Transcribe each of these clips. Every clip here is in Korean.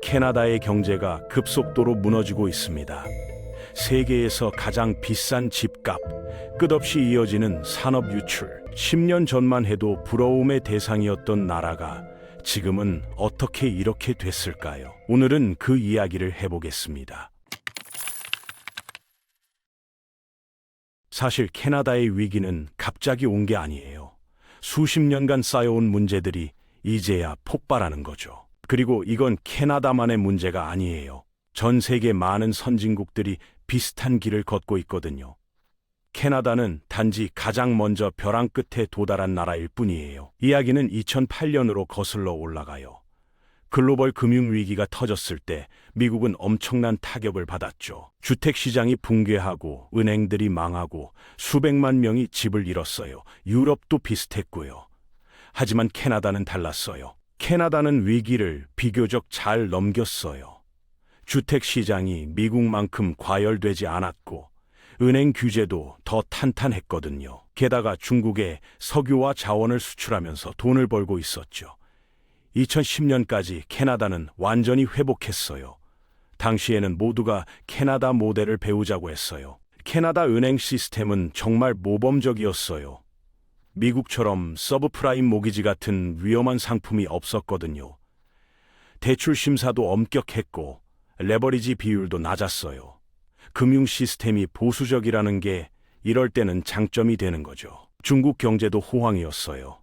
캐나다의 경제가 급속도로 무너지고 있습니다. 세계에서 가장 비싼 집값, 끝없이 이어지는 산업 유출, 10년 전만 해도 부러움의 대상이었던 나라가 지금은 어떻게 이렇게 됐을까요? 오늘은 그 이야기를 해보겠습니다. 사실 캐나다의 위기는 갑자기 온 게 아니에요. 수십 년간 쌓여온 문제들이 이제야 폭발하는 거죠. 그리고 이건 캐나다만의 문제가 아니에요. 전 세계 많은 선진국들이 비슷한 길을 걷고 있거든요. 캐나다는 단지 가장 먼저 벼랑 끝에 도달한 나라일 뿐이에요. 이야기는 2008년으로 거슬러 올라가요. 글로벌 금융위기가 터졌을 때 미국은 엄청난 타격을 받았죠. 주택시장이 붕괴하고 은행들이 망하고 수백만 명이 집을 잃었어요. 유럽도 비슷했고요. 하지만 캐나다는 달랐어요. 캐나다는 위기를 비교적 잘 넘겼어요. 주택시장이 미국만큼 과열되지 않았고 은행 규제도 더 탄탄했거든요. 게다가 중국에 석유와 자원을 수출하면서 돈을 벌고 있었죠. 2010년까지 캐나다는 완전히 회복했어요. 당시에는 모두가 캐나다 모델을 배우자고 했어요. 캐나다 은행 시스템은 정말 모범적이었어요. 미국처럼 서브프라임 모기지 같은 위험한 상품이 없었거든요. 대출 심사도 엄격했고 레버리지 비율도 낮았어요. 금융 시스템이 보수적이라는 게 이럴 때는 장점이 되는 거죠. 중국 경제도 호황이었어요.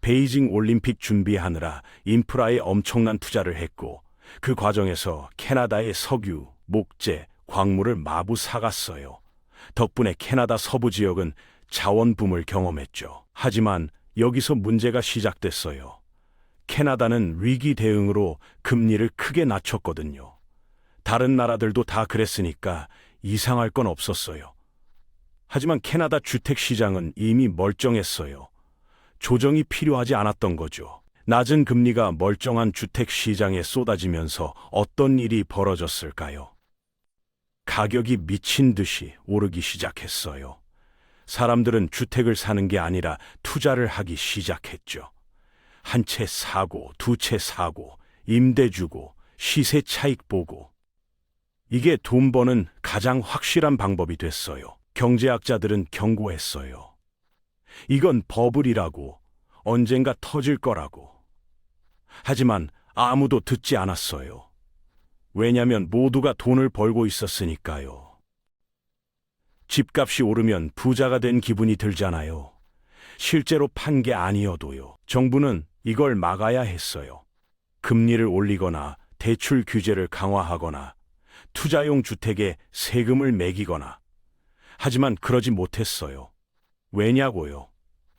베이징 올림픽 준비하느라 인프라에 엄청난 투자를 했고 그 과정에서 캐나다의 석유, 목재, 광물을 마구 사갔어요. 덕분에 캐나다 서부 지역은 자원 붐을 경험했죠. 하지만 여기서 문제가 시작됐어요. 캐나다는 위기 대응으로 금리를 크게 낮췄거든요. 다른 나라들도 다 그랬으니까 이상할 건 없었어요. 하지만 캐나다 주택시장은 이미 멀쩡했어요. 조정이 필요하지 않았던 거죠. 낮은 금리가 멀쩡한 주택시장에 쏟아지면서 어떤 일이 벌어졌을까요? 가격이 미친 듯이 오르기 시작했어요. 사람들은 주택을 사는 게 아니라 투자를 하기 시작했죠. 한 채 사고, 두 채 사고, 임대 주고, 시세 차익 보고. 이게 돈 버는 가장 확실한 방법이 됐어요. 경제학자들은 경고했어요. 이건 버블이라고, 언젠가 터질 거라고. 하지만 아무도 듣지 않았어요. 왜냐면 모두가 돈을 벌고 있었으니까요. 집값이 오르면 부자가 된 기분이 들잖아요. 실제로 판 게 아니어도요. 정부는 이걸 막아야 했어요. 금리를 올리거나 대출 규제를 강화하거나 투자용 주택에 세금을 매기거나. 하지만 그러지 못했어요. 왜냐고요?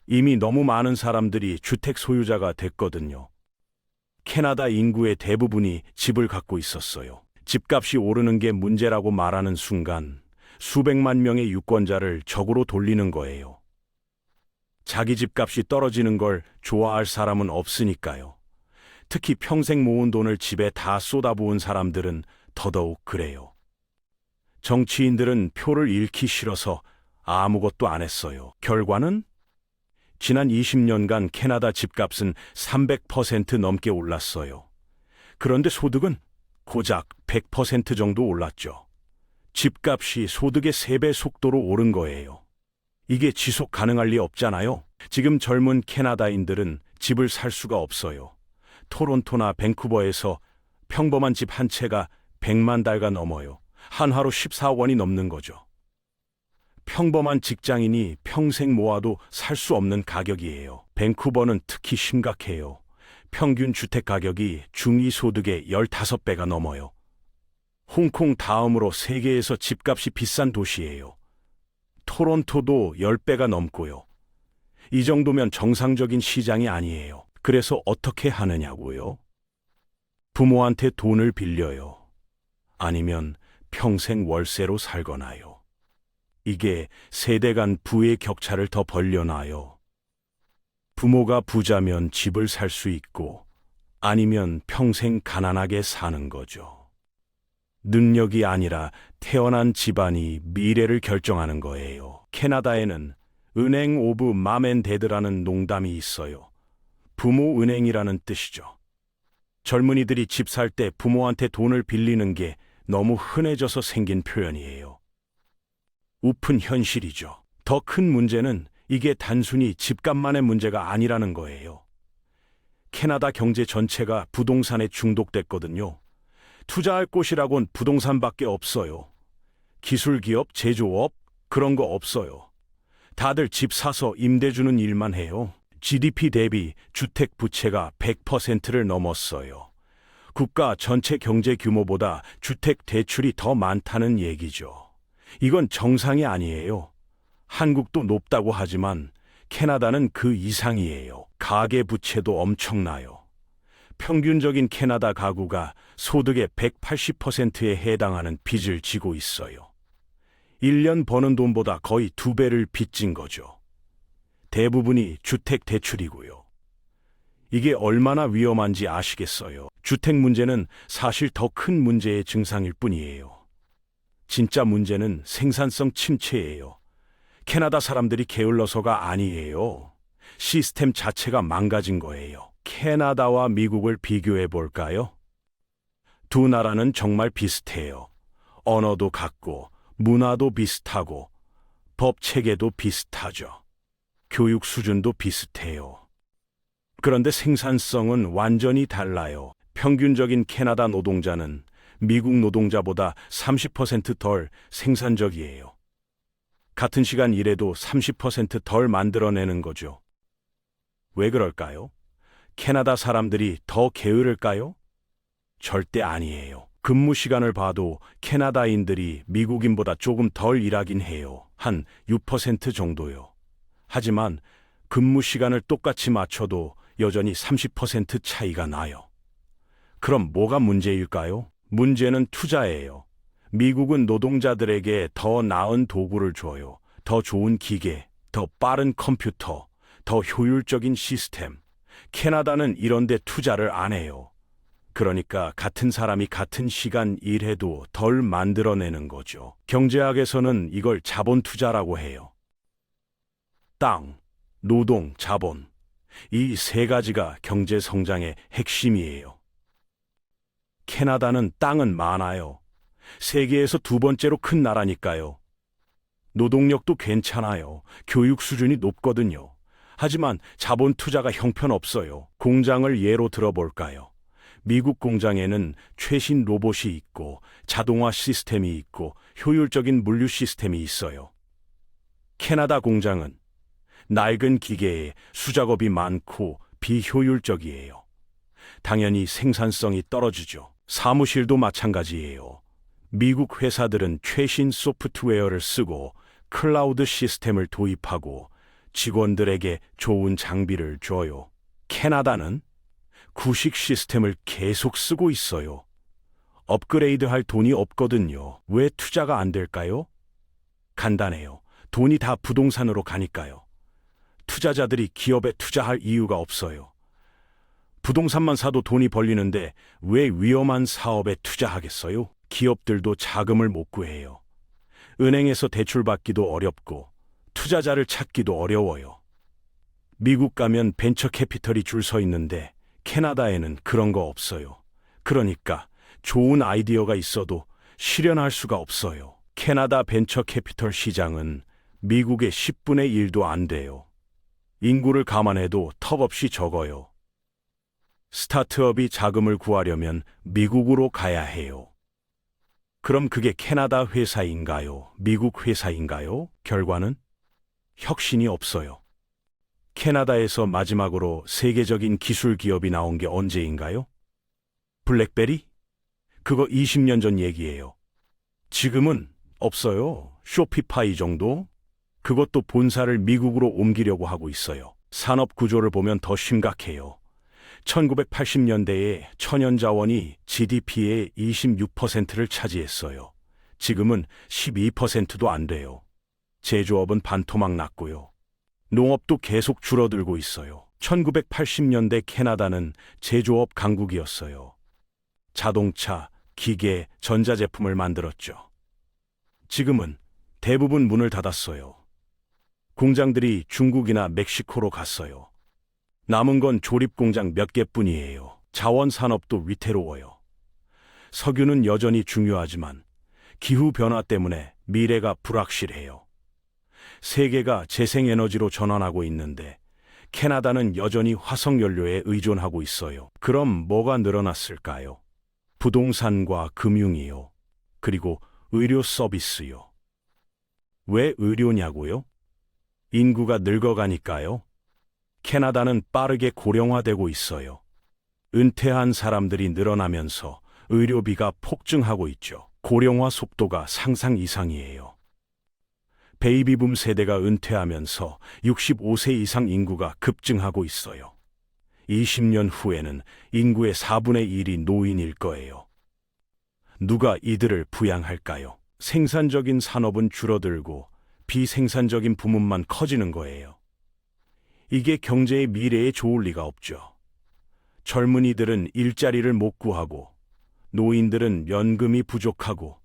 이미 너무 많은 사람들이 주택 소유자가 됐거든요. 캐나다 인구의 대부분이 집을 갖고 있었어요. 집값이 오르는 게 문제라고 말하는 순간 수백만 명의 유권자를 적으로 돌리는 거예요. 자기 집값이 떨어지는 걸 좋아할 사람은 없으니까요. 특히 평생 모은 돈을 집에 다 쏟아부은 사람들은 더더욱 그래요. 정치인들은 표를 잃기 싫어서 아무것도 안 했어요. 결과는? 지난 20년간 캐나다 집값은 300% 넘게 올랐어요. 그런데 소득은 고작 100% 정도 올랐죠. 집값이 소득의 3배 속도로 오른 거예요. 이게 지속 가능할 리 없잖아요. 지금 젊은 캐나다인들은 집을 살 수가 없어요. 토론토나 밴쿠버에서 평범한 집 한 채가 100만 달러 넘어요. 한화로 14억 원이 넘는 거죠. 평범한 직장인이 평생 모아도 살 수 없는 가격이에요. 밴쿠버는 특히 심각해요. 평균 주택 가격이 중위소득의 15배가 넘어요. 홍콩 다음으로 세계에서 집값이 비싼 도시예요. 토론토도 10배가 넘고요. 이 정도면 정상적인 시장이 아니에요. 그래서 어떻게 하느냐고요? 부모한테 돈을 빌려요. 아니면 평생 월세로 살거나요. 이게 세대 간 부의 격차를 더 벌려놔요. 부모가 부자면 집을 살 수 있고 아니면 평생 가난하게 사는 거죠. 능력이 아니라 태어난 집안이 미래를 결정하는 거예요. 캐나다에는 은행 오브 맘앤데드라는 농담이 있어요. 부모 은행이라는 뜻이죠. 젊은이들이 집 살 때 부모한테 돈을 빌리는 게 너무 흔해져서 생긴 표현이에요. 우픈 현실이죠. 더 큰 문제는 이게 단순히 집값만의 문제가 아니라는 거예요. 캐나다 경제 전체가 부동산에 중독됐거든요. 투자할 곳이라곤 부동산밖에 없어요. 기술기업, 제조업, 그런 거 없어요. 다들 집 사서 임대 주는 일만 해요. GDP 대비 주택 부채가 100%를 넘었어요. 국가 전체 경제 규모보다 주택 대출이 더 많다는 얘기죠. 이건 정상이 아니에요. 한국도 높다고 하지만 캐나다는 그 이상이에요. 가계 부채도 엄청나요. 평균적인 캐나다 가구가 소득의 180%에 해당하는 빚을 지고 있어요. 1년 버는 돈보다 거의 2배를 빚진 거죠. 대부분이 주택 대출이고요. 이게 얼마나 위험한지 아시겠어요? 주택 문제는 사실 더 큰 문제의 증상일 뿐이에요. 진짜 문제는 생산성 침체예요. 캐나다 사람들이 게을러서가 아니에요. 시스템 자체가 망가진 거예요. 캐나다와 미국을 비교해 볼까요? 두 나라는 정말 비슷해요. 언어도 같고, 문화도 비슷하고, 법 체계도 비슷하죠. 교육 수준도 비슷해요. 그런데 생산성은 완전히 달라요. 평균적인 캐나다 노동자는 미국 노동자보다 30% 덜 생산적이에요. 같은 시간 일해도 30%덜 만들어내는 거죠. 왜 그럴까요? 캐나다 사람들이 더 게으를까요? 절대 아니에요. 근무 시간을 봐도 캐나다인들이 미국인보다 조금 덜 일하긴 해요. 한 6% 정도요. 하지만 근무 시간을 똑같이 맞춰도 여전히 30% 차이가 나요. 그럼 뭐가 문제일까요? 문제는 투자예요. 미국은 노동자들에게 더 나은 도구를 줘요. 더 좋은 기계, 더 빠른 컴퓨터, 더 효율적인 시스템. 캐나다는 이런 데 투자를 안 해요. 그러니까 같은 사람이 같은 시간 일해도 덜 만들어내는 거죠. 경제학에서는 이걸 자본 투자라고 해요. 땅, 노동, 자본. 이 세 가지가 경제 성장의 핵심이에요. 캐나다는 땅은 많아요. 세계에서 두 번째로 큰 나라니까요. 노동력도 괜찮아요. 교육 수준이 높거든요. 하지만 자본 투자가 형편없어요. 공장을 예로 들어볼까요? 미국 공장에는 최신 로봇이 있고 자동화 시스템이 있고 효율적인 물류 시스템이 있어요. 캐나다 공장은 낡은 기계에 수작업이 많고 비효율적이에요. 당연히 생산성이 떨어지죠. 사무실도 마찬가지예요. 미국 회사들은 최신 소프트웨어를 쓰고 클라우드 시스템을 도입하고 직원들에게 좋은 장비를 줘요. 캐나다는 구식 시스템을 계속 쓰고 있어요. 업그레이드 할 돈이 없거든요. 왜 투자가 안 될까요? 간단해요. 돈이 다 부동산으로 가니까요. 투자자들이 기업에 투자할 이유가 없어요. 부동산만 사도 돈이 벌리는데 왜 위험한 사업에 투자하겠어요? 기업들도 자금을 못 구해요. 은행에서 대출받기도 어렵고 투자자를 찾기도 어려워요. 미국 가면 벤처 캐피털이 줄 서 있는데 캐나다에는 그런 거 없어요. 그러니까 좋은 아이디어가 있어도 실현할 수가 없어요. 캐나다 벤처 캐피털 시장은 미국의 10분의 1도 안 돼요. 인구를 감안해도 턱없이 적어요. 스타트업이 자금을 구하려면 미국으로 가야 해요. 그럼 그게 캐나다 회사인가요? 미국 회사인가요? 결과는 혁신이 없어요. 캐나다에서 마지막으로 세계적인 기술 기업이 나온 게 언제인가요? 블랙베리? 그거 20년 전 얘기예요. 지금은 없어요. 쇼피파이 정도? 그것도 본사를 미국으로 옮기려고 하고 있어요. 산업 구조를 보면 더 심각해요. 1980년대에 천연자원이 GDP의 26%를 차지했어요. 지금은 12%도 안 돼요. 제조업은 반토막 났고요. 농업도 계속 줄어들고 있어요. 1980년대 캐나다는 제조업 강국이었어요. 자동차, 기계, 전자제품을 만들었죠. 지금은 대부분 문을 닫았어요. 공장들이 중국이나 멕시코로 갔어요. 남은 건 조립 공장 몇 개뿐이에요. 자원 산업도 위태로워요. 석유는 여전히 중요하지만 기후 변화 때문에 미래가 불확실해요. 세계가 재생에너지로 전환하고 있는데 캐나다는 여전히 화석연료에 의존하고 있어요. 그럼 뭐가 늘어났을까요? 부동산과 금융이요. 그리고 의료 서비스요. 왜 의료냐고요? 인구가 늙어가니까요. 캐나다는 빠르게 고령화되고 있어요. 은퇴한 사람들이 늘어나면서 의료비가 폭증하고 있죠. 고령화 속도가 상상 이상이에요. 베이비붐 세대가 은퇴하면서 65세 이상 인구가 급증하고 있어요. 20년 후에는 인구의 4분의 1이 노인일 거예요. 누가 이들을 부양할까요? 생산적인 산업은 줄어들고 비생산적인 부문만 커지는 거예요. 이게 경제의 미래에 좋을 리가 없죠. 젊은이들은 일자리를 못 구하고 노인들은 연금이 부족하고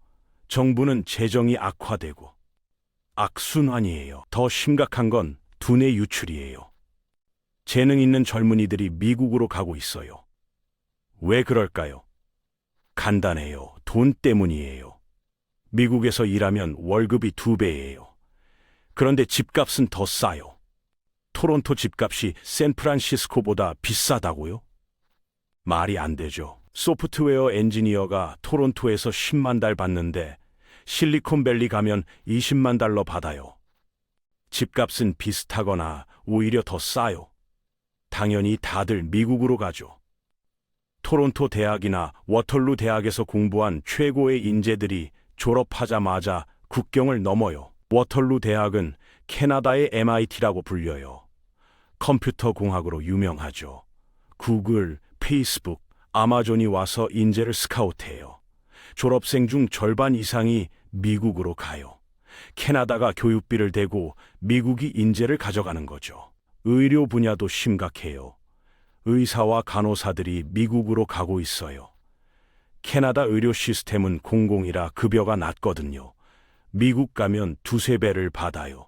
정부는 재정이 악화되고 악순환이에요. 더 심각한 건 두뇌 유출이에요. 재능 있는 젊은이들이 미국으로 가고 있어요. 왜 그럴까요? 간단해요. 돈 때문이에요. 미국에서 일하면 월급이 2배예요. 그런데 집값은 더 싸요. 토론토 집값이 샌프란시스코보다 비싸다고요? 말이 안 되죠. 소프트웨어 엔지니어가 토론토에서 10만 달 받는데 실리콘밸리 가면 20만 달러 받아요. 집값은 비슷하거나 오히려 더 싸요. 당연히 다들 미국으로 가죠. 토론토 대학이나 워털루 대학에서 공부한 최고의 인재들이 졸업하자마자 국경을 넘어요. 워털루 대학은 캐나다의 MIT라고 불려요. 컴퓨터 공학으로 유명하죠. 구글, 페이스북, 아마존이 와서 인재를 스카우트해요. 졸업생 중 절반 이상이 미국으로 가요. 캐나다가 교육비를 대고 미국이 인재를 가져가는 거죠. 의료 분야도 심각해요. 의사와 간호사들이 미국으로 가고 있어요. 캐나다 의료 시스템은 공공이라 급여가 낮거든요. 미국 가면 2~3배를 받아요.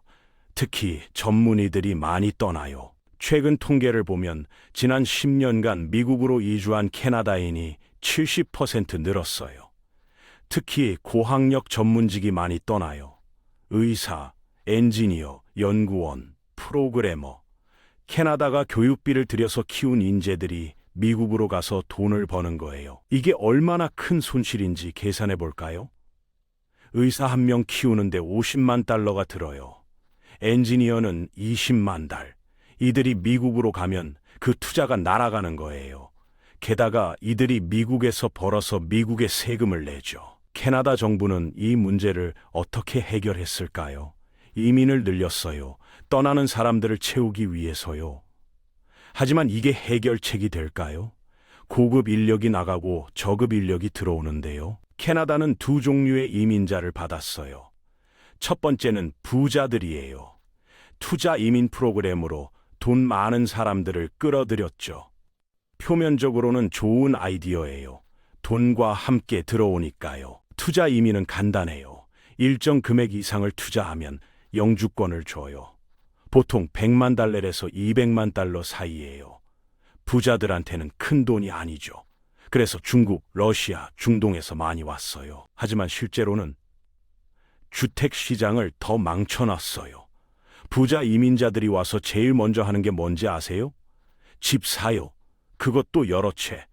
특히 전문의들이 많이 떠나요. 최근 통계를 보면 지난 10년간 미국으로 이주한 캐나다인이 70% 늘었어요. 특히 고학력 전문직이 많이 떠나요. 의사, 엔지니어, 연구원, 프로그래머. 캐나다가 교육비를 들여서 키운 인재들이 미국으로 가서 돈을 버는 거예요. 이게 얼마나 큰 손실인지 계산해 볼까요? 의사 한 명 키우는데 50만 달러가 들어요. 엔지니어는 20만 달. 이들이 미국으로 가면 그 투자가 날아가는 거예요. 게다가 이들이 미국에서 벌어서 미국에 세금을 내죠. 캐나다 정부는 이 문제를 어떻게 해결했을까요? 이민을 늘렸어요. 떠나는 사람들을 채우기 위해서요. 하지만 이게 해결책이 될까요? 고급 인력이 나가고 저급 인력이 들어오는데요. 캐나다는 2종류의 이민자를 받았어요. 첫 번째는 부자들이에요. 투자 이민 프로그램으로 돈 많은 사람들을 끌어들였죠. 표면적으로는 좋은 아이디어예요. 돈과 함께 들어오니까요. 투자 이민은 간단해요. 일정 금액 이상을 투자하면 영주권을 줘요. 보통 100만 달러에서 200만 달러 사이예요. 부자들한테는 큰 돈이 아니죠. 그래서 중국, 러시아, 중동에서 많이 왔어요. 하지만 실제로는 주택 시장을 더 망쳐놨어요. 부자 이민자들이 와서 제일 먼저 하는 게 뭔지 아세요? 집 사요. 그것도 여러 채.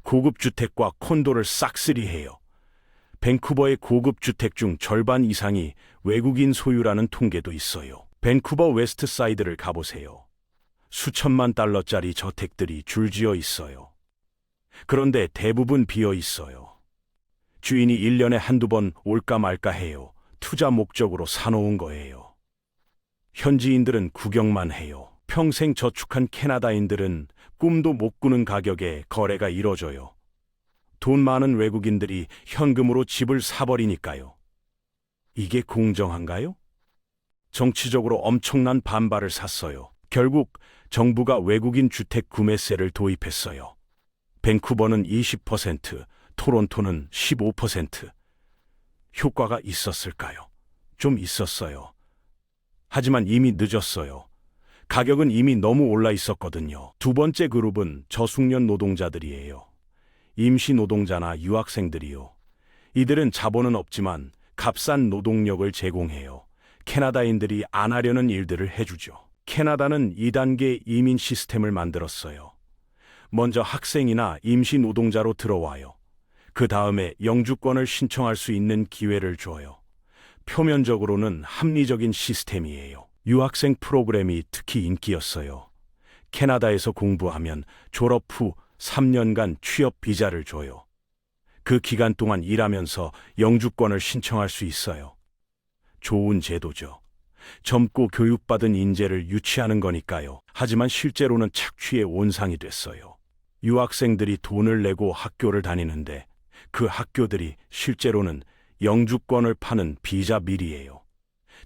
고급 주택과 콘도를 싹쓸이해요. 밴쿠버의 고급 주택 중 절반 이상이 외국인 소유라는 통계도 있어요. 밴쿠버 웨스트 사이드를 가보세요. 수천만 달러짜리 저택들이 줄지어 있어요. 그런데 대부분 비어 있어요. 주인이 1년에 한두 번 올까 말까 해요. 투자 목적으로 사놓은 거예요. 현지인들은 구경만 해요. 평생 저축한 캐나다인들은 꿈도 못 꾸는 가격에 거래가 이뤄져요. 돈 많은 외국인들이 현금으로 집을 사버리니까요. 이게 공정한가요? 정치적으로 엄청난 반발을 샀어요. 결국 정부가 외국인 주택 구매세를 도입했어요. 밴쿠버는 20%, 토론토는 15%. 효과가 있었을까요? 좀 있었어요. 하지만 이미 늦었어요. 가격은 이미 너무 올라 있었거든요. 두 번째 그룹은 저숙련 노동자들이에요. 임시 노동자나 유학생들이요. 이들은 자본은 없지만 값싼 노동력을 제공해요. 캐나다인들이 안 하려는 일들을 해주죠. 캐나다는 2단계 이민 시스템을 만들었어요. 먼저 학생이나 임시 노동자로 들어와요. 그 다음에 영주권을 신청할 수 있는 기회를 줘요. 표면적으로는 합리적인 시스템이에요. 유학생 프로그램이 특히 인기였어요. 캐나다에서 공부하면 졸업 후 3년간 취업 비자를 줘요. 그 기간 동안 일하면서 영주권을 신청할 수 있어요. 좋은 제도죠. 젊고 교육받은 인재를 유치하는 거니까요. 하지만 실제로는 착취의 온상이 됐어요. 유학생들이 돈을 내고 학교를 다니는데 그 학교들이 실제로는 영주권을 파는 비자 밀이에요.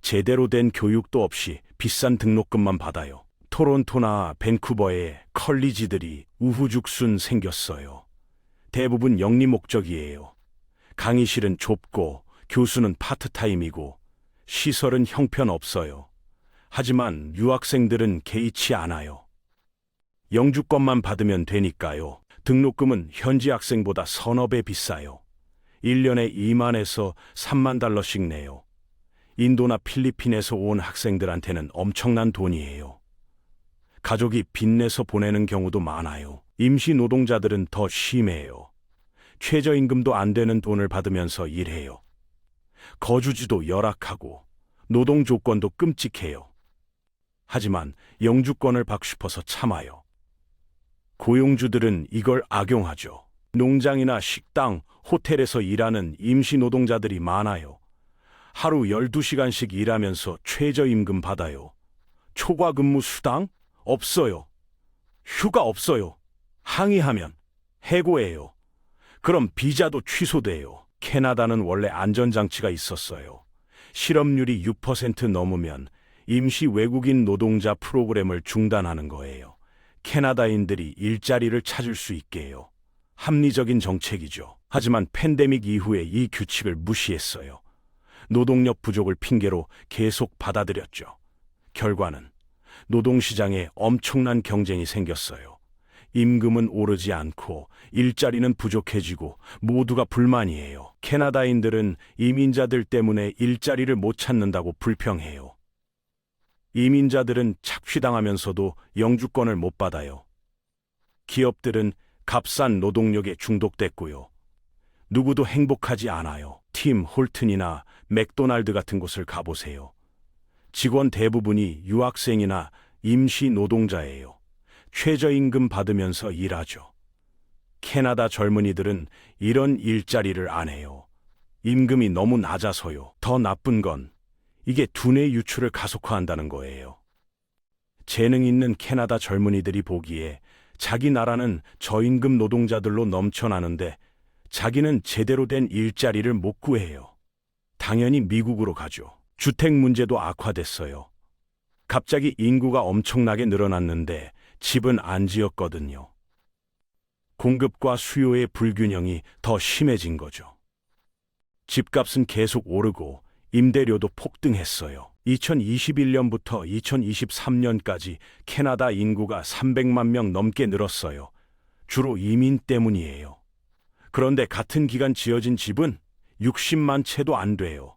제대로 된 교육도 없이 비싼 등록금만 받아요. 토론토나 밴쿠버에 컬리지들이 우후죽순 생겼어요. 대부분 영리 목적이에요. 강의실은 좁고 교수는 파트타임이고 시설은 형편없어요. 하지만 유학생들은 개의치 않아요. 영주권만 받으면 되니까요. 등록금은 현지 학생보다 서너 배 비싸요. 1년에 2만에서 3만 달러씩 내요. 인도나 필리핀에서 온 학생들한테는 엄청난 돈이에요. 가족이 빚내서 보내는 경우도 많아요. 임시 노동자들은 더 심해요. 최저임금도 안 되는 돈을 받으면서 일해요. 거주지도 열악하고 노동 조건도 끔찍해요. 하지만 영주권을 받고 싶어서 참아요. 고용주들은 이걸 악용하죠. 농장이나 식당, 호텔에서 일하는 임시 노동자들이 많아요. 하루 12시간씩 일하면서 최저임금 받아요. 초과 근무 수당? 없어요. 휴가 없어요. 항의하면 해고해요. 그럼 비자도 취소돼요. 캐나다는 원래 안전장치가 있었어요. 실업률이 6% 넘으면 임시 외국인 노동자 프로그램을 중단하는 거예요. 캐나다인들이 일자리를 찾을 수 있게요. 합리적인 정책이죠. 하지만 팬데믹 이후에 이 규칙을 무시했어요. 노동력 부족을 핑계로 계속 받아들였죠. 결과는 노동시장에 엄청난 경쟁이 생겼어요. 임금은 오르지 않고 일자리는 부족해지고 모두가 불만이에요. 캐나다인들은 이민자들 때문에 일자리를 못 찾는다고 불평해요. 이민자들은 착취당하면서도 영주권을 못 받아요. 기업들은 값싼 노동력에 중독됐고요. 누구도 행복하지 않아요. 팀 홀튼이나 맥도날드 같은 곳을 가보세요. 직원 대부분이 유학생이나 임시 노동자예요. 최저임금 받으면서 일하죠. 캐나다 젊은이들은 이런 일자리를 안 해요. 임금이 너무 낮아서요. 더 나쁜 건 이게 두뇌 유출을 가속화한다는 거예요. 재능 있는 캐나다 젊은이들이 보기에 자기 나라는 저임금 노동자들로 넘쳐나는데 자기는 제대로 된 일자리를 못 구해요. 당연히 미국으로 가죠. 주택 문제도 악화됐어요. 갑자기 인구가 엄청나게 늘어났는데 집은 안 지었거든요. 공급과 수요의 불균형이 더 심해진 거죠. 집값은 계속 오르고 임대료도 폭등했어요. 2021년부터 2023년까지 캐나다 인구가 300만 명 넘게 늘었어요. 주로 이민 때문이에요. 그런데 같은 기간 지어진 집은 60만 채도 안 돼요.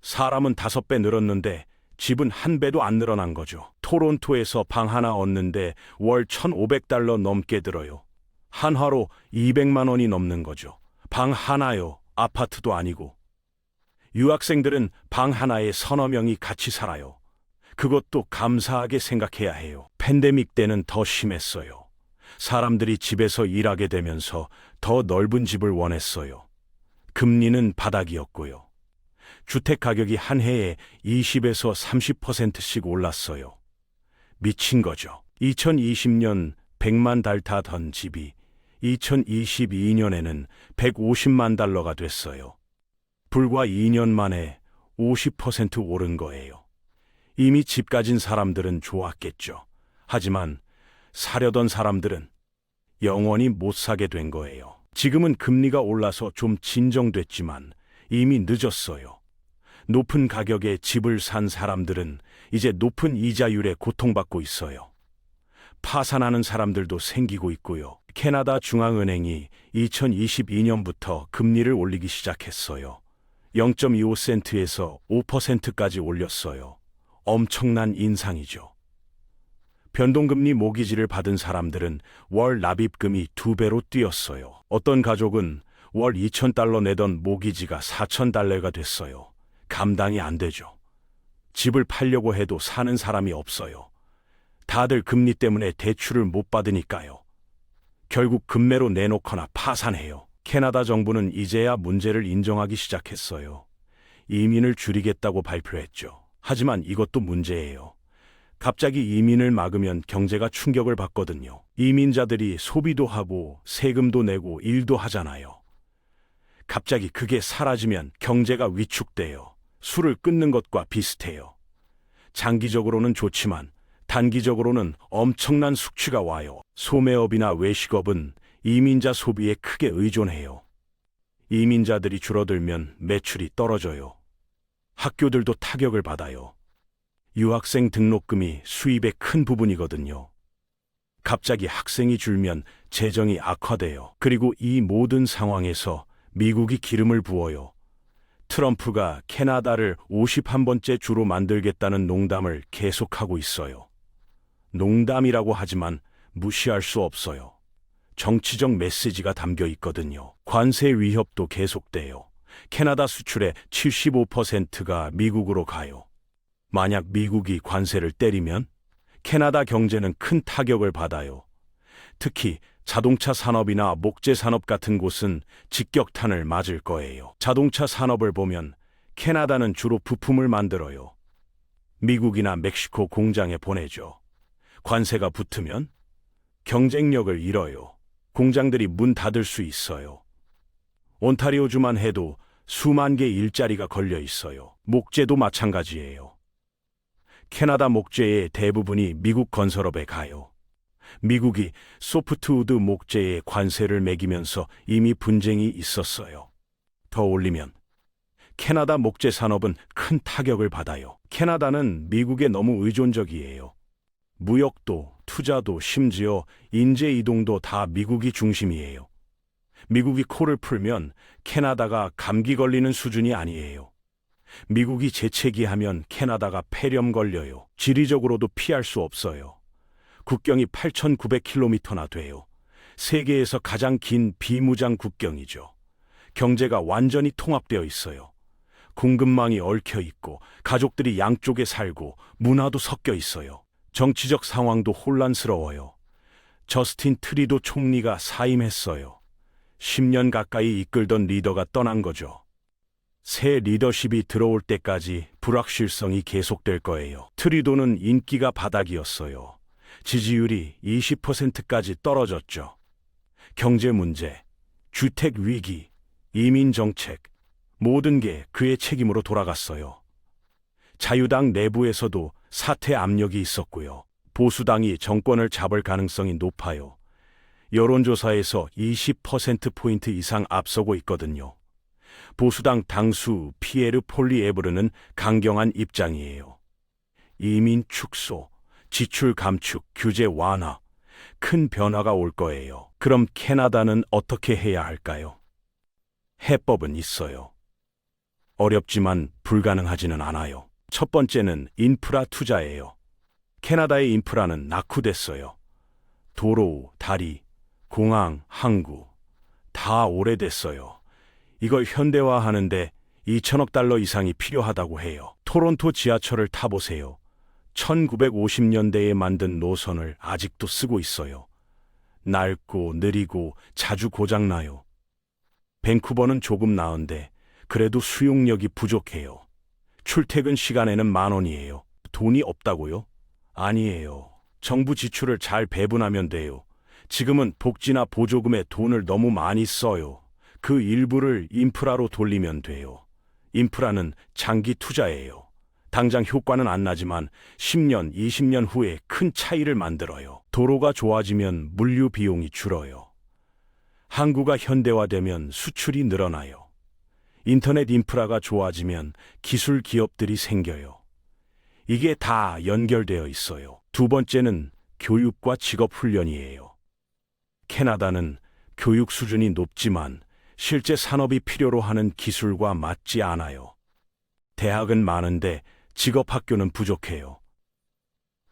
사람은 5배 늘었는데 집은 1배도 안 늘어난 거죠. 토론토에서 방 하나 얻는데 월 1,500달러 넘게 들어요. 한화로 200만 원이 넘는 거죠. 방 하나요. 아파트도 아니고. 유학생들은 방 하나에 서너 명이 같이 살아요. 그것도 감사하게 생각해야 해요. 팬데믹 때는 더 심했어요. 사람들이 집에서 일하게 되면서 더 넓은 집을 원했어요. 금리는 바닥이었고요. 주택 가격이 한 해에 20에서 30%씩 올랐어요. 미친 거죠. 2020년 100만 달타던 집이 2022년에는 150만 달러가 됐어요. 불과 2년 만에 50% 오른 거예요. 이미 집 가진 사람들은 좋았겠죠. 하지만 사려던 사람들은 영원히 못 사게 된 거예요. 지금은 금리가 올라서 좀 진정됐지만 이미 늦었어요. 높은 가격에 집을 산 사람들은 이제 높은 이자율에 고통받고 있어요. 파산하는 사람들도 생기고 있고요. 캐나다 중앙은행이 2022년부터 금리를 올리기 시작했어요. 0.25센트에서 5%까지 올렸어요. 엄청난 인상이죠. 변동금리 모기지를 받은 사람들은 월 납입금이 2배로 뛰었어요. 어떤 가족은 월 2,000달러 내던 모기지가 4,000달러가 됐어요. 감당이 안 되죠. 집을 팔려고 해도 사는 사람이 없어요. 다들 금리 때문에 대출을 못 받으니까요. 결국 금매로 내놓거나 파산해요. 캐나다 정부는 이제야 문제를 인정하기 시작했어요. 이민을 줄이겠다고 발표했죠. 하지만 이것도 문제예요. 갑자기 이민을 막으면 경제가 충격을 받거든요. 이민자들이 소비도 하고 세금도 내고 일도 하잖아요. 갑자기 그게 사라지면 경제가 위축돼요. 술을 끊는 것과 비슷해요. 장기적으로는 좋지만 단기적으로는 엄청난 숙취가 와요. 소매업이나 외식업은 이민자 소비에 크게 의존해요. 이민자들이 줄어들면 매출이 떨어져요. 학교들도 타격을 받아요. 유학생 등록금이 수입의 큰 부분이거든요. 갑자기 학생이 줄면 재정이 악화돼요. 그리고 이 모든 상황에서 미국이 기름을 부어요. 트럼프가 캐나다를 51번째 주로 만들겠다는 농담을 계속하고 있어요. 농담이라고 하지만 무시할 수 없어요. 정치적 메시지가 담겨 있거든요. 관세 위협도 계속돼요. 캐나다 수출의 75%가 미국으로 가요. 만약 미국이 관세를 때리면 캐나다 경제는 큰 타격을 받아요. 특히 자동차 산업이나 목재 산업 같은 곳은 직격탄을 맞을 거예요. 자동차 산업을 보면 캐나다는 주로 부품을 만들어요. 미국이나 멕시코 공장에 보내죠. 관세가 붙으면 경쟁력을 잃어요. 공장들이 문 닫을 수 있어요. 온타리오주만 해도 수만 개 일자리가 걸려 있어요. 목재도 마찬가지예요. 캐나다 목재의 대부분이 미국 건설업에 가요. 미국이 소프트우드 목재에 관세를 매기면서 이미 분쟁이 있었어요. 더 올리면 캐나다 목재 산업은 큰 타격을 받아요. 캐나다는 미국에 너무 의존적이에요. 무역도, 투자도, 심지어 인재 이동도 다 미국이 중심이에요. 미국이 코를 풀면 캐나다가 감기 걸리는 수준이 아니에요. 미국이 재채기하면 캐나다가 폐렴 걸려요. 지리적으로도 피할 수 없어요. 국경이 8,900km나 돼요. 세계에서 가장 긴 비무장 국경이죠. 경제가 완전히 통합되어 있어요. 공급망이 얽혀 있고 가족들이 양쪽에 살고 문화도 섞여 있어요. 정치적 상황도 혼란스러워요. 저스틴 트리도 총리가 사임했어요. 10년 가까이 이끌던 리더가 떠난 거죠. 새 리더십이 들어올 때까지 불확실성이 계속될 거예요. 트리도는 인기가 바닥이었어요. 지지율이 20%까지 떨어졌죠. 경제 문제, 주택 위기, 이민 정책, 모든 게 그의 책임으로 돌아갔어요. 자유당 내부에서도 사퇴 압력이 있었고요. 보수당이 정권을 잡을 가능성이 높아요. 여론조사에서 20%포인트 이상 앞서고 있거든요. 보수당 당수 피에르 폴리에브르는 강경한 입장이에요. 이민 축소, 지출 감축, 규제 완화, 큰 변화가 올 거예요. 그럼 캐나다는 어떻게 해야 할까요? 해법은 있어요. 어렵지만 불가능하지는 않아요. 첫 번째는 인프라 투자예요. 캐나다의 인프라는 낙후됐어요. 도로, 다리, 공항, 항구 다 오래됐어요. 이걸 현대화하는데 2천억 달러 이상이 필요하다고 해요. 토론토 지하철을 타보세요. 1950년대에 만든 노선을 아직도 쓰고 있어요. 낡고 느리고 자주 고장나요. 밴쿠버는 조금 나은데 그래도 수용력이 부족해요. 출퇴근 시간에는 10,000원이에요. 돈이 없다고요? 아니에요. 정부 지출을 잘 배분하면 돼요. 지금은 복지나 보조금에 돈을 너무 많이 써요. 그 일부를 인프라로 돌리면 돼요. 인프라는 장기 투자예요. 당장 효과는 안 나지만 10년, 20년 후에 큰 차이를 만들어요. 도로가 좋아지면 물류 비용이 줄어요. 항구가 현대화되면 수출이 늘어나요. 인터넷 인프라가 좋아지면 기술 기업들이 생겨요. 이게 다 연결되어 있어요. 두 번째는 교육과 직업 훈련이에요. 캐나다는 교육 수준이 높지만 실제 산업이 필요로 하는 기술과 맞지 않아요. 대학은 많은데 직업 학교는 부족해요.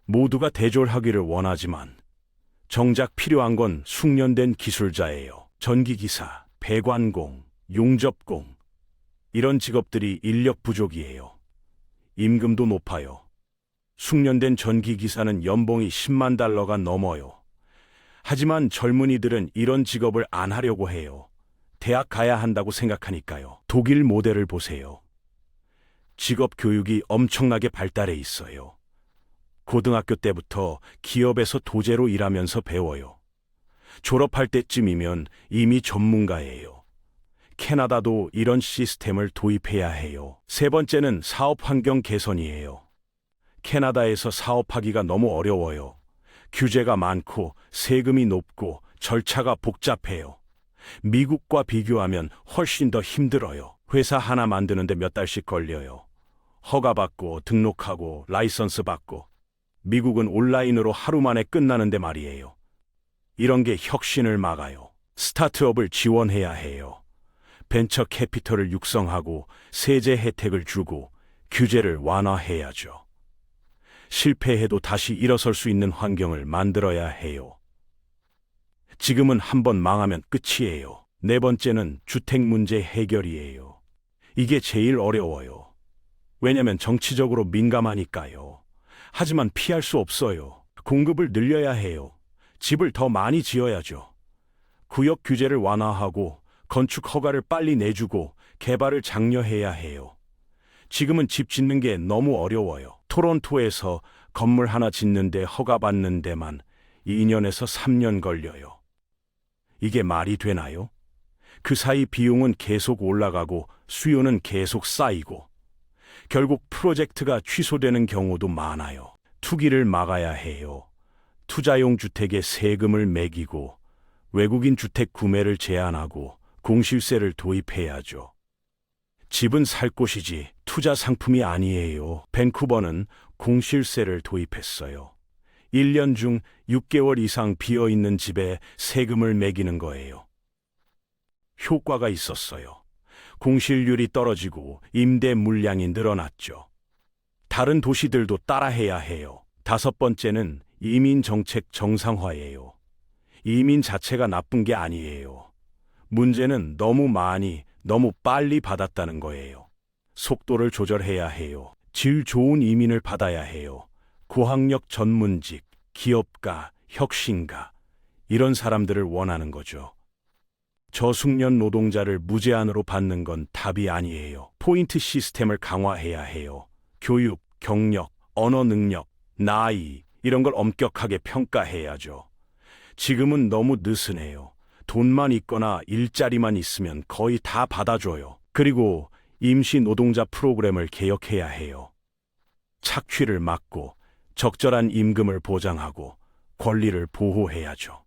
모두가 대졸하기를 원하지만 정작 필요한 건 숙련된 기술자예요. 전기기사, 배관공, 용접공. 이런 직업들이 인력 부족이에요. 임금도 높아요. 숙련된 전기기사는 연봉이 10만 달러가 넘어요. 하지만 젊은이들은 이런 직업을 안 하려고 해요. 대학 가야 한다고 생각하니까요. 독일 모델을 보세요. 직업 교육이 엄청나게 발달해 있어요. 고등학교 때부터 기업에서 도제로 일하면서 배워요. 졸업할 때쯤이면 이미 전문가예요. 캐나다도 이런 시스템을 도입해야 해요. 세 번째는 사업 환경 개선이에요. 캐나다에서 사업하기가 너무 어려워요. 규제가 많고 세금이 높고 절차가 복잡해요. 미국과 비교하면 훨씬 더 힘들어요. 회사 하나 만드는데 몇 달씩 걸려요. 허가받고 등록하고 라이선스 받고. 미국은 온라인으로 하루 만에 끝나는데 말이에요. 이런 게 혁신을 막아요. 스타트업을 지원해야 해요. 벤처 캐피털을 육성하고 세제 혜택을 주고 규제를 완화해야죠. 실패해도 다시 일어설 수 있는 환경을 만들어야 해요. 지금은 한번 망하면 끝이에요. 네 번째는 주택 문제 해결이에요. 이게 제일 어려워요. 왜냐면 정치적으로 민감하니까요. 하지만 피할 수 없어요. 공급을 늘려야 해요. 집을 더 많이 지어야죠. 구역 규제를 완화하고 건축 허가를 빨리 내주고 개발을 장려해야 해요. 지금은 집 짓는 게 너무 어려워요. 토론토에서 건물 하나 짓는데 허가받는 데만 2년에서 3년 걸려요. 이게 말이 되나요? 그 사이 비용은 계속 올라가고 수요는 계속 쌓이고 결국 프로젝트가 취소되는 경우도 많아요. 투기를 막아야 해요. 투자용 주택에 세금을 매기고 외국인 주택 구매를 제한하고 공실세를 도입해야죠. 집은 살 곳이지 투자 상품이 아니에요. 밴쿠버는 공실세를 도입했어요. 1년 중 6개월 이상 비어있는 집에 세금을 매기는 거예요. 효과가 있었어요. 공실률이 떨어지고 임대 물량이 늘어났죠. 다른 도시들도 따라해야 해요. 다섯 번째는 이민 정책 정상화예요. 이민 자체가 나쁜 게 아니에요. 문제는 너무 많이, 너무 빨리 받았다는 거예요. 속도를 조절해야 해요. 질 좋은 이민을 받아야 해요. 고학력 전문직, 기업가, 혁신가, 이런 사람들을 원하는 거죠. 저숙련 노동자를 무제한으로 받는 건 답이 아니에요. 포인트 시스템을 강화해야 해요. 교육, 경력, 언어 능력, 나이, 이런 걸 엄격하게 평가해야죠. 지금은 너무 느슨해요. 돈만 있거나 일자리만 있으면 거의 다 받아줘요. 그리고 임시 노동자 프로그램을 개혁해야 해요. 착취를 막고 적절한 임금을 보장하고 권리를 보호해야죠.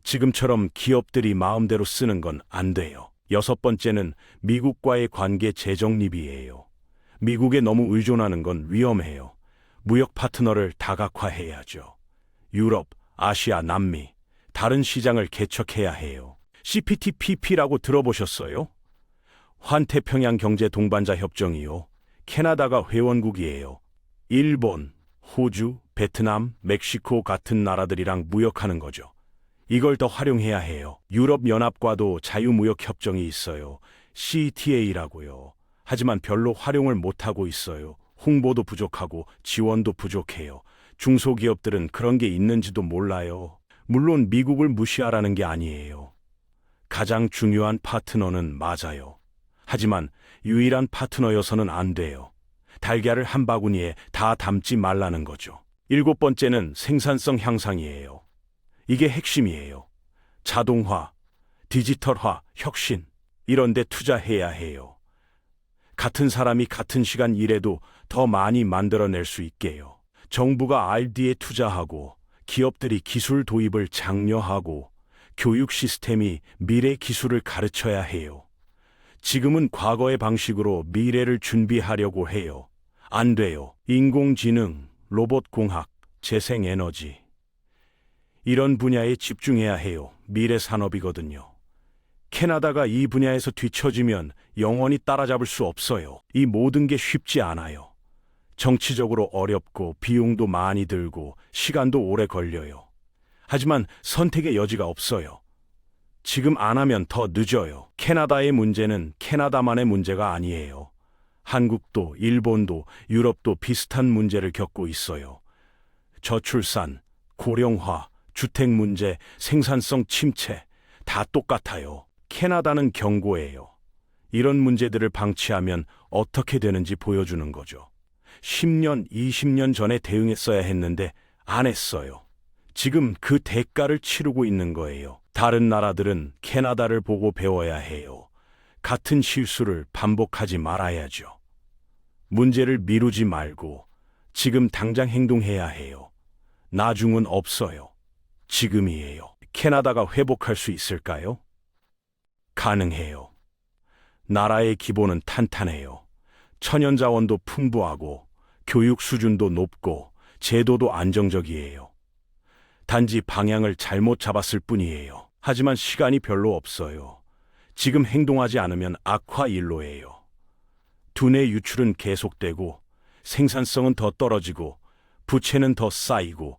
지금처럼 기업들이 마음대로 쓰는 건 안 돼요. 여섯 번째는 미국과의 관계 재정립이에요. 미국에 너무 의존하는 건 위험해요. 무역 파트너를 다각화해야죠. 유럽, 아시아, 남미, 다른 시장을 개척해야 해요. CPTPP라고 들어보셨어요? 환태평양 경제 동반자 협정이요. 캐나다가 회원국이에요. 일본, 호주, 베트남, 멕시코 같은 나라들이랑 무역하는 거죠. 이걸 더 활용해야 해요. 유럽연합과도 자유무역협정이 있어요. CETA라고요. 하지만 별로 활용을 못하고 있어요. 홍보도 부족하고 지원도 부족해요. 중소기업들은 그런 게 있는지도 몰라요. 물론 미국을 무시하라는 게 아니에요. 가장 중요한 파트너는 맞아요. 하지만 유일한 파트너여서는 안 돼요. 달걀을 한 바구니에 다 담지 말라는 거죠. 일곱 번째는 생산성 향상이에요. 이게 핵심이에요. 자동화, 디지털화, 혁신, 이런 데 투자해야 해요. 같은 사람이 같은 시간 일해도 더 많이 만들어낼 수 있게요. 정부가 R&D에 투자하고 기업들이 기술 도입을 장려하고 교육 시스템이 미래 기술을 가르쳐야 해요. 지금은 과거의 방식으로 미래를 준비하려고 해요. 안 돼요. 인공지능, 로봇공학, 재생에너지. 이런 분야에 집중해야 해요. 미래 산업이거든요. 캐나다가 이 분야에서 뒤처지면 영원히 따라잡을 수 없어요. 이 모든 게 쉽지 않아요. 정치적으로 어렵고 비용도 많이 들고 시간도 오래 걸려요. 하지만 선택의 여지가 없어요. 지금 안 하면 더 늦어요. 캐나다의 문제는 캐나다만의 문제가 아니에요. 한국도, 일본도, 유럽도 비슷한 문제를 겪고 있어요. 저출산, 고령화, 주택 문제, 생산성 침체, 다 똑같아요. 캐나다는 경고예요. 이런 문제들을 방치하면 어떻게 되는지 보여주는 거죠. 10년, 20년 전에 대응했어야 했는데 안 했어요. 지금 그 대가를 치르고 있는 거예요. 다른 나라들은 캐나다를 보고 배워야 해요. 같은 실수를 반복하지 말아야죠. 문제를 미루지 말고 지금 당장 행동해야 해요. 나중은 없어요. 지금이에요. 캐나다가 회복할 수 있을까요? 가능해요. 나라의 기본은 탄탄해요. 천연자원도 풍부하고 교육 수준도 높고 제도도 안정적이에요. 단지 방향을 잘못 잡았을 뿐이에요. 하지만 시간이 별로 없어요. 지금 행동하지 않으면 악화일로예요. 두뇌 유출은 계속되고 생산성은 더 떨어지고 부채는 더 쌓이고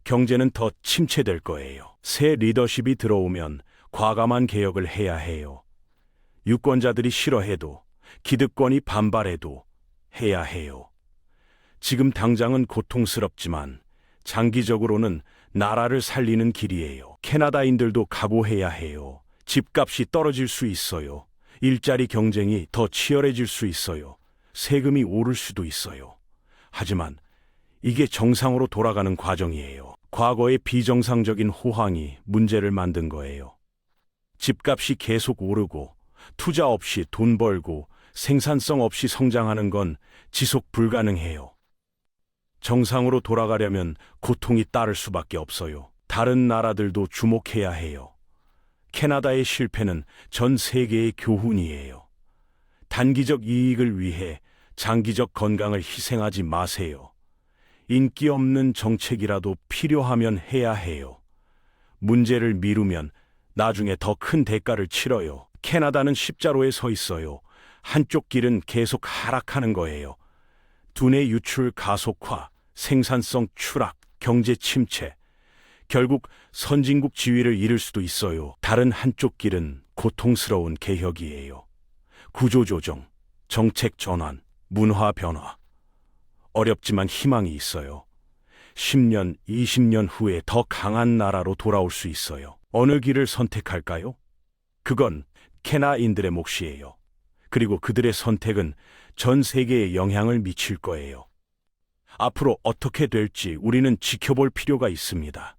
경제는 더 침체될 거예요. 새 리더십이 들어오면 과감한 개혁을 해야 해요. 유권자들이 싫어해도 기득권이 반발해도 해야 해요. 지금 당장은 고통스럽지만 장기적으로는 나라를 살리는 길이에요. 캐나다인들도 각오해야 해요. 집값이 떨어질 수 있어요. 일자리 경쟁이 더 치열해질 수 있어요. 세금이 오를 수도 있어요. 하지만 이게 정상으로 돌아가는 과정이에요. 과거의 비정상적인 호황이 문제를 만든 거예요. 집값이 계속 오르고 투자 없이 돈 벌고 생산성 없이 성장하는 건 지속 불가능해요. 정상으로 돌아가려면 고통이 따를 수밖에 없어요. 다른 나라들도 주목해야 해요. 캐나다의 실패는 전 세계의 교훈이에요. 단기적 이익을 위해 장기적 건강을 희생하지 마세요. 인기 없는 정책이라도 필요하면 해야 해요. 문제를 미루면 나중에 더 큰 대가를 치러요. 캐나다는 십자로에 서 있어요. 한쪽 길은 계속 하락하는 거예요. 두뇌 유출 가속화, 생산성 추락, 경제 침체. 결국 선진국 지위를 잃을 수도 있어요. 다른 한쪽 길은 고통스러운 개혁이에요. 구조조정, 정책 전환, 문화 변화. 어렵지만 희망이 있어요. 10년, 20년 후에 더 강한 나라로 돌아올 수 있어요. 어느 길을 선택할까요? 그건 캐나인들의 몫이에요. 그리고 그들의 선택은 전 세계에 영향을 미칠 거예요. 앞으로 어떻게 될지 우리는 지켜볼 필요가 있습니다.